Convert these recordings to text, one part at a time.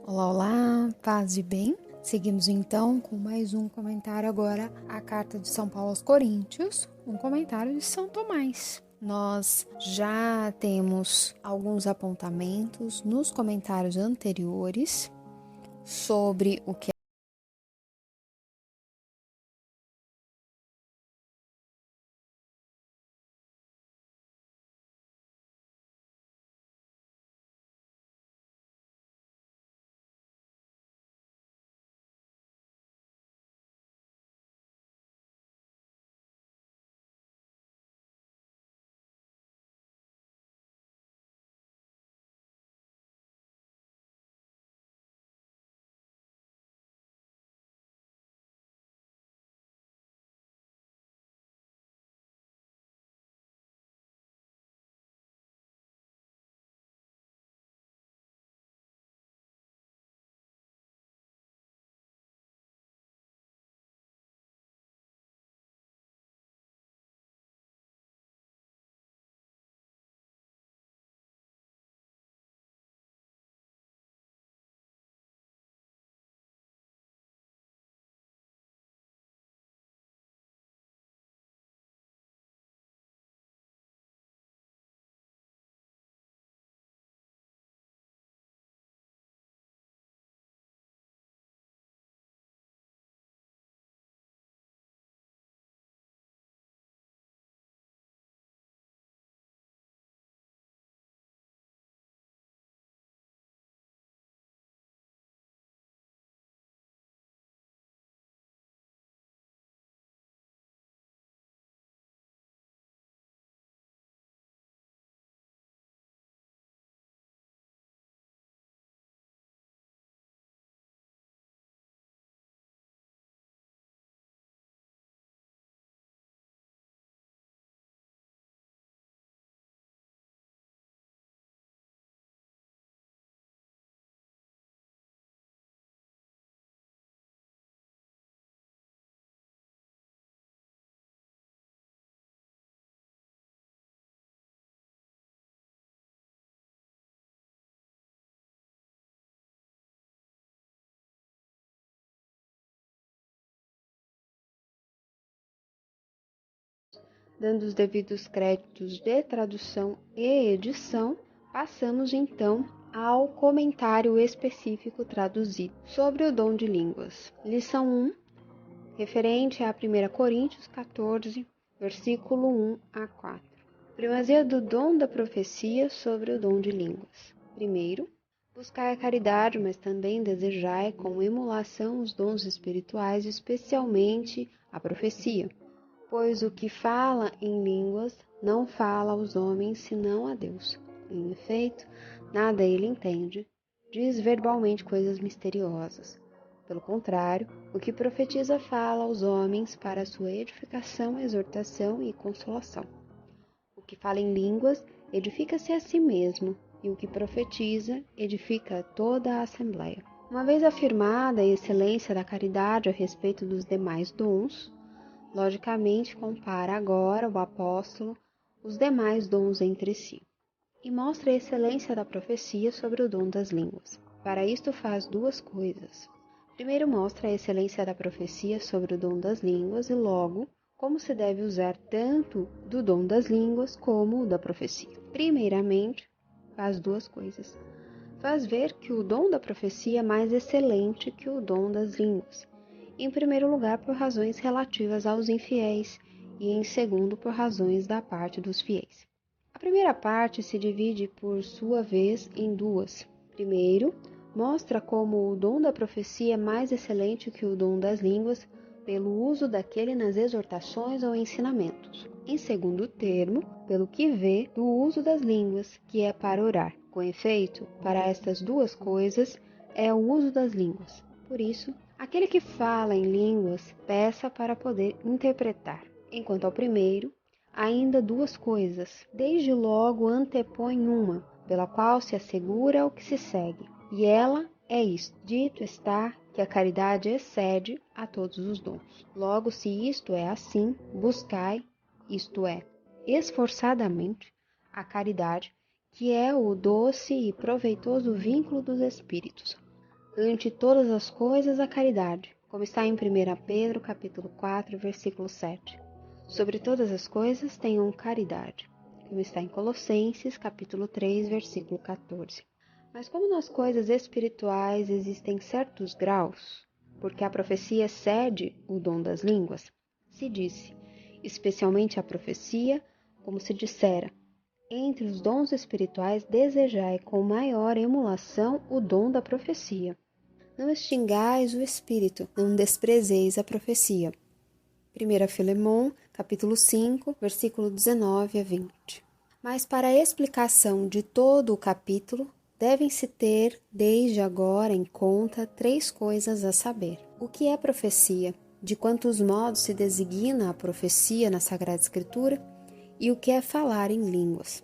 Olá, olá, paz e bem? Seguimos então com mais um comentário agora, a carta de São Paulo aos Coríntios, um comentário de São Tomás. Nós já temos alguns apontamentos nos comentários anteriores sobre o que dando os devidos créditos de tradução e edição, passamos então ao comentário específico traduzido sobre o dom de línguas. Lição 1, referente a 1 Coríntios 14, versículo 1 a 4. Primazia do dom da profecia sobre o dom de línguas. Primeiro, buscai a caridade, mas também desejai com emulação os dons espirituais, especialmente a profecia. Pois o que fala em línguas não fala aos homens, senão a Deus. Em efeito, nada ele entende, diz verbalmente coisas misteriosas. Pelo contrário, o que profetiza fala aos homens para sua edificação, exortação e consolação. O que fala em línguas edifica-se a si mesmo, e o que profetiza edifica toda a assembleia. Uma vez afirmada a excelência da caridade a respeito dos demais dons, logicamente compara agora o apóstolo os demais dons entre si, e mostra a excelência da profecia sobre o dom das línguas. Para isto faz duas coisas. Primeiro mostra a excelência da profecia sobre o dom das línguas e logo como se deve usar tanto do dom das línguas como o da profecia. Primeiramente, faz duas coisas. Faz ver que o dom da profecia é mais excelente que o dom das línguas. Em primeiro lugar, por razões relativas aos infiéis, e em segundo, por razões da parte dos fiéis. A primeira parte se divide, por sua vez, em duas. Primeiro, mostra como o dom da profecia é mais excelente que o dom das línguas, pelo uso daquele nas exortações ou ensinamentos. Em segundo termo, pelo que vê do uso das línguas, que é para orar. Com efeito, para estas duas coisas é o uso das línguas. Por isso, aquele que fala em línguas, peça para poder interpretar. Enquanto ao primeiro, ainda duas coisas. Desde logo antepõe uma, pela qual se assegura o que se segue. E ela é isto: dito está que a caridade excede a todos os dons. Logo, se isto é assim, buscai, isto é, esforçadamente, a caridade, que é o doce e proveitoso vínculo dos espíritos. Ante todas as coisas, a caridade, como está em 1 Pedro, capítulo 4, versículo 7. Sobre todas as coisas, tenham caridade, como está em Colossenses, capítulo 3, versículo 14. Mas como nas coisas espirituais existem certos graus, porque a profecia excede o dom das línguas, se disse, especialmente a profecia, como se dissera, entre os dons espirituais desejai com maior emulação o dom da profecia. Não extingais o espírito, não desprezeis a profecia. 1 Filemon, capítulo 5, versículo 19 a 20. Mas para a explicação de todo o capítulo, devem-se ter desde agora em conta 3 coisas a saber. O que é profecia? De quantos modos se designa a profecia na Sagrada Escritura? E o que é falar em línguas?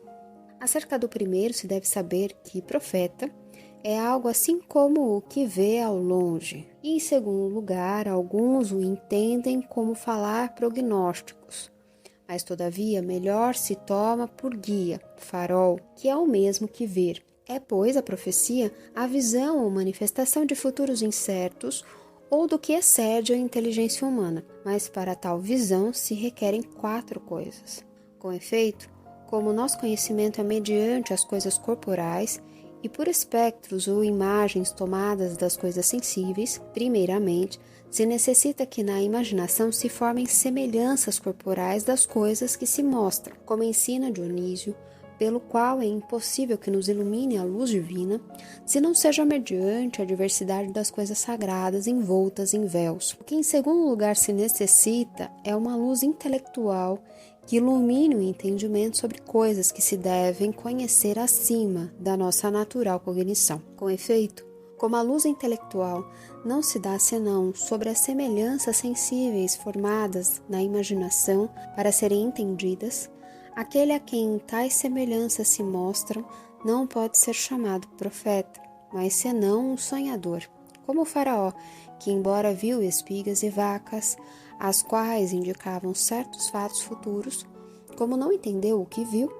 Acerca do primeiro, se deve saber que profeta é algo assim como o que vê ao longe. E, em segundo lugar, alguns o entendem como falar prognósticos, mas, todavia, melhor se toma por guia, farol, que é o mesmo que ver. É, pois, a profecia a visão ou manifestação de futuros incertos ou do que excede a inteligência humana, mas para tal visão se requerem 4 coisas. Com efeito, como nosso conhecimento é mediante as coisas corporais e por espectros ou imagens tomadas das coisas sensíveis, primeiramente, se necessita que na imaginação se formem semelhanças corporais das coisas que se mostram, como ensina Dionísio, pelo qual é impossível que nos ilumine a luz divina, se não seja mediante a diversidade das coisas sagradas envoltas em véus. O que em segundo lugar se necessita é uma luz intelectual que ilumine o entendimento sobre coisas que se devem conhecer acima da nossa natural cognição. Com efeito, como a luz intelectual não se dá senão sobre as semelhanças sensíveis formadas na imaginação para serem entendidas, aquele a quem tais semelhanças se mostram não pode ser chamado profeta, mas senão um sonhador, como o faraó, que embora viu espigas e vacas, as quais indicavam certos fatos futuros, como não entendeu o que viu,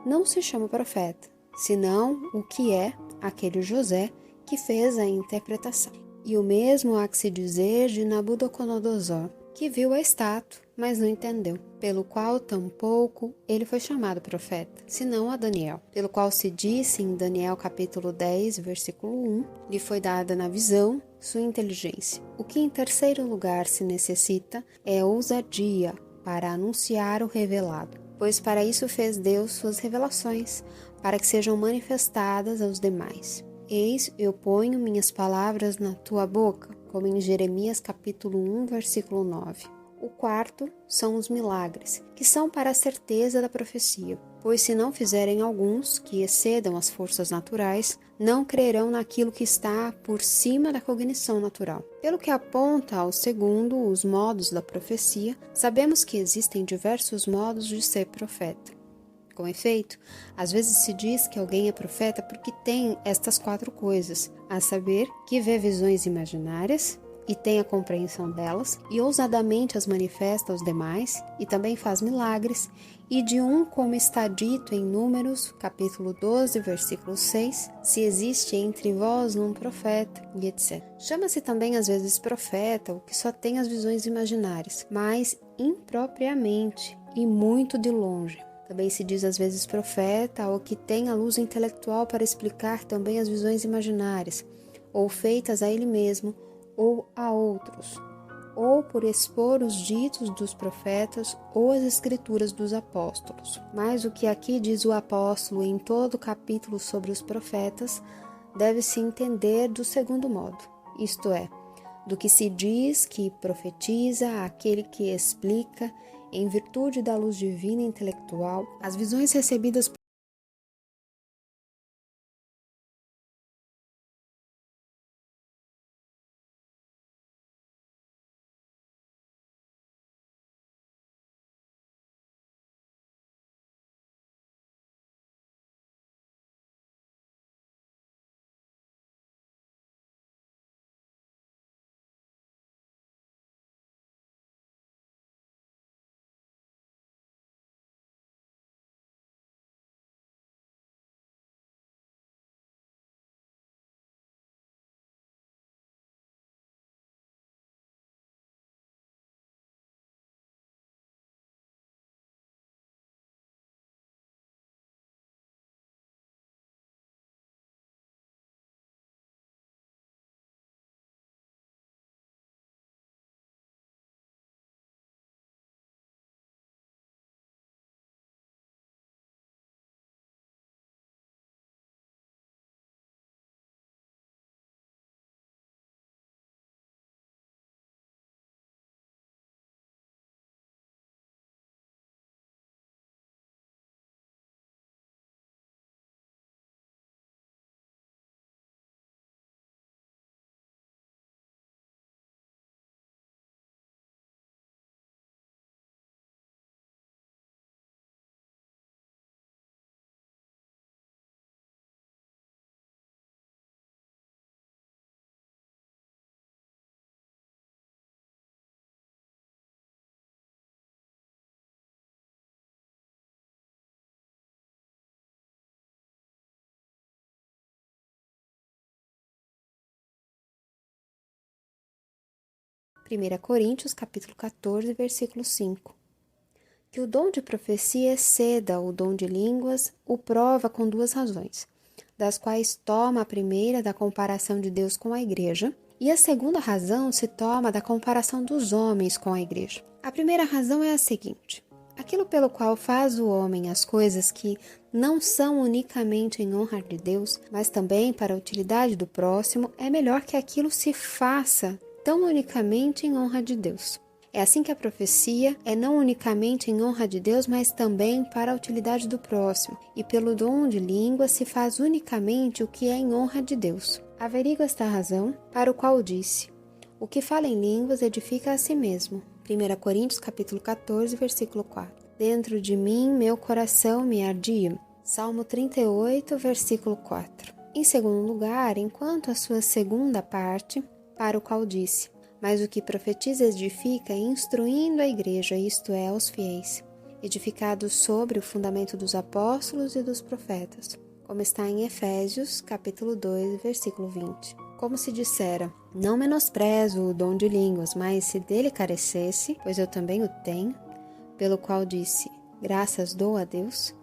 não se chama profeta, senão o que é aquele José que fez a interpretação. E o mesmo há que se dizer de Nabucodonosor, que viu a estátua, mas não entendeu, pelo qual tampouco ele foi chamado profeta, senão a Daniel, pelo qual se disse em Daniel capítulo 10, versículo 1, lhe foi dada na visão sua inteligência. O que em terceiro lugar se necessita é ousadia para anunciar o revelado, pois para isso fez Deus suas revelações, para que sejam manifestadas aos demais. Eis, eu ponho minhas palavras na tua boca, como em Jeremias capítulo 1, versículo 9. O quarto são os milagres, que são para a certeza da profecia, pois se não fizerem alguns que excedam as forças naturais, não crerão naquilo que está por cima da cognição natural. Pelo que aponta ao segundo, os modos da profecia, sabemos que existem diversos modos de ser profeta. Com efeito, às vezes se diz que alguém é profeta porque tem estas 4 coisas, a saber, que vê visões imaginárias e tem a compreensão delas, e ousadamente as manifesta aos demais, e também faz milagres, e de um, como está dito em Números, capítulo 12, versículo 6, se existe entre vós um profeta, e etc. Chama-se também às vezes profeta o que só tem as visões imaginárias, mas impropriamente e muito de longe. Também se diz às vezes profeta ao que tem a luz intelectual para explicar também as visões imaginárias, ou feitas a ele mesmo, ou a outros, ou por expor os ditos dos profetas ou as escrituras dos apóstolos. Mas o que aqui diz o apóstolo em todo o capítulo sobre os profetas deve-se entender do segundo modo, isto é, do que se diz que profetiza aquele que explica, em virtude da luz divina e intelectual, as visões recebidas 1 Coríntios, capítulo 14, versículo 5. Que o dom de profecia exceda o dom de línguas o prova com 2 razões, das quais toma a primeira da comparação de Deus com a igreja, e a segunda razão se toma da comparação dos homens com a igreja. A primeira razão é a seguinte: aquilo pelo qual faz o homem as coisas que não são unicamente em honra de Deus, mas também para a utilidade do próximo, é melhor que aquilo se faça tão unicamente em honra de Deus. É assim que a profecia é não unicamente em honra de Deus, mas também para a utilidade do próximo, e pelo dom de língua se faz unicamente o que é em honra de Deus. Averigo esta razão, para o qual disse: o que fala em línguas edifica a si mesmo. 1 Coríntios capítulo 14, versículo 4. Dentro de mim, meu coração me ardia. Salmo 38, versículo 4. Em segundo lugar, enquanto a sua segunda parte, para o qual disse: mas o que profetiza edifica, instruindo a igreja, isto é, aos fiéis, edificados sobre o fundamento dos apóstolos e dos profetas, como está em Efésios, capítulo 2, versículo 20. Como se dissera: não menosprezo o dom de línguas, mas se dele carecesse, pois eu também o tenho, pelo qual disse: graças dou a Deus.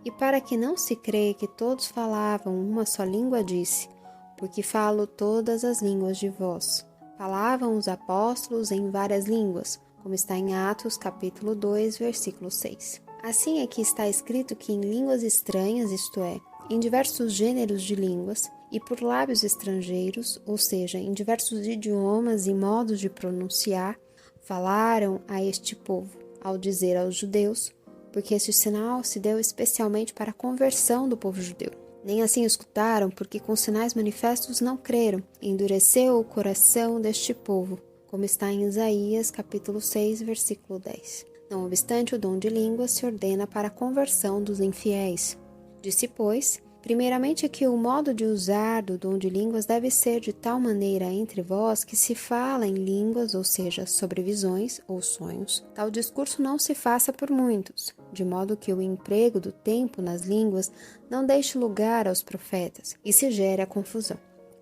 E para que não se creia que todos falavam uma só língua, disse: porque falo todas as línguas de vós. Falavam os apóstolos em várias línguas, como está em Atos capítulo 2, versículo 6. Assim é que está escrito que em línguas estranhas, isto é, em diversos gêneros de línguas, e por lábios estrangeiros, ou seja, em diversos idiomas e modos de pronunciar, falaram a este povo, ao dizer aos judeus, porque este sinal se deu especialmente para a conversão do povo judeu. Nem assim escutaram, porque com sinais manifestos não creram, endureceu o coração deste povo, como está em Isaías, capítulo 6, versículo 10. Não obstante, o dom de línguas se ordena para a conversão dos infiéis. Disse, pois, primeiramente que o modo de usar do dom de línguas deve ser de tal maneira entre vós que se fala em línguas, ou seja, sobre visões ou sonhos. Tal discurso não se faça por muitos, de modo que o emprego do tempo nas línguas não deixe lugar aos profetas e se gere a confusão.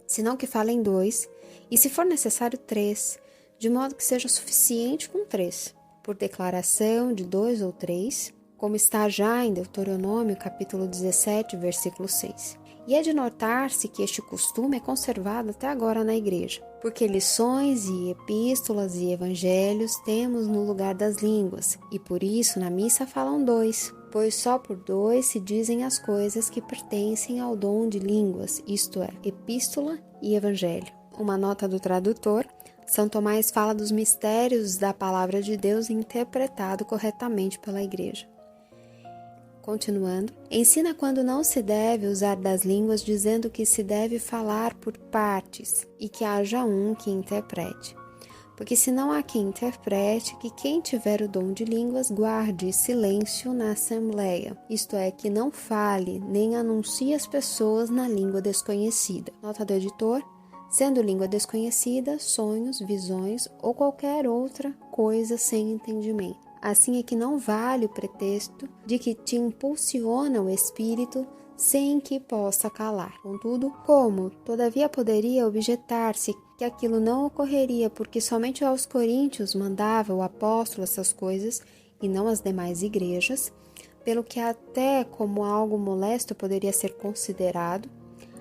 Senão que falem 2, e se for necessário 3, de modo que seja suficiente com 3, por declaração de 2 ou 3, como está já em Deuteronômio, capítulo 17, versículo 6. E é de notar-se que este costume é conservado até agora na igreja, porque lições e epístolas e evangelhos temos no lugar das línguas, e por isso na missa falam 2, pois só por 2 se dizem as coisas que pertencem ao dom de línguas, isto é, epístola e evangelho. Uma nota do tradutor: São Tomás fala dos mistérios da palavra de Deus interpretado corretamente pela igreja. Continuando, ensina quando não se deve usar das línguas, dizendo que se deve falar por partes e que haja um que interprete. Porque se não há quem interprete, que quem tiver o dom de línguas guarde silêncio na assembleia, isto é, que não fale nem anuncie as pessoas na língua desconhecida. Nota do editor: sendo língua desconhecida, sonhos, visões ou qualquer outra coisa sem entendimento. Assim é que não vale o pretexto de que te impulsiona o espírito sem que possa calar. Contudo, como, todavia, poderia objetar-se que aquilo não ocorreria porque somente aos coríntios mandava o apóstolo essas coisas e não às demais igrejas, pelo que até como algo molesto poderia ser considerado,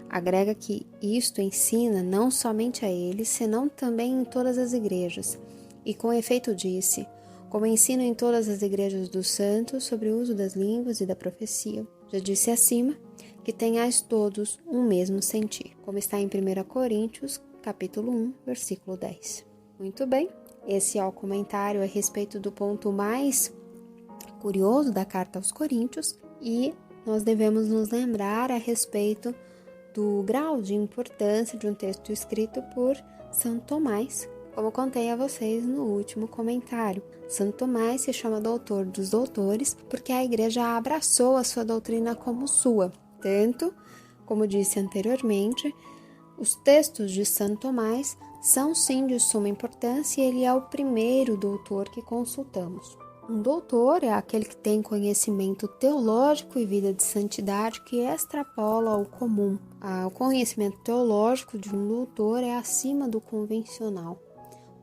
agrega que isto ensina não somente a eles, senão também em todas as igrejas, e com efeito disse: como ensino em todas as igrejas dos santos sobre o uso das línguas e da profecia. Já disse acima que tenhais todos um mesmo sentir, como está em 1 Coríntios, capítulo 1, versículo 10. Muito bem, esse é o comentário a respeito do ponto mais curioso da carta aos Coríntios, e nós devemos nos lembrar a respeito do grau de importância de um texto escrito por Santo Tomás, como contei a vocês no último comentário. Santo Tomás se chama doutor dos doutores porque a igreja abraçou a sua doutrina como sua. Tanto, como disse anteriormente, os textos de Santo Tomás são sim de suma importância e ele é o primeiro doutor que consultamos. Um doutor é aquele que tem conhecimento teológico e vida de santidade que extrapola o comum. O conhecimento teológico de um doutor é acima do convencional.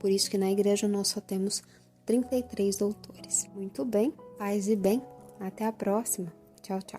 Por isso que na igreja nós só temos 33 doutores. Muito bem, paz e bem. Até a próxima. Tchau, tchau.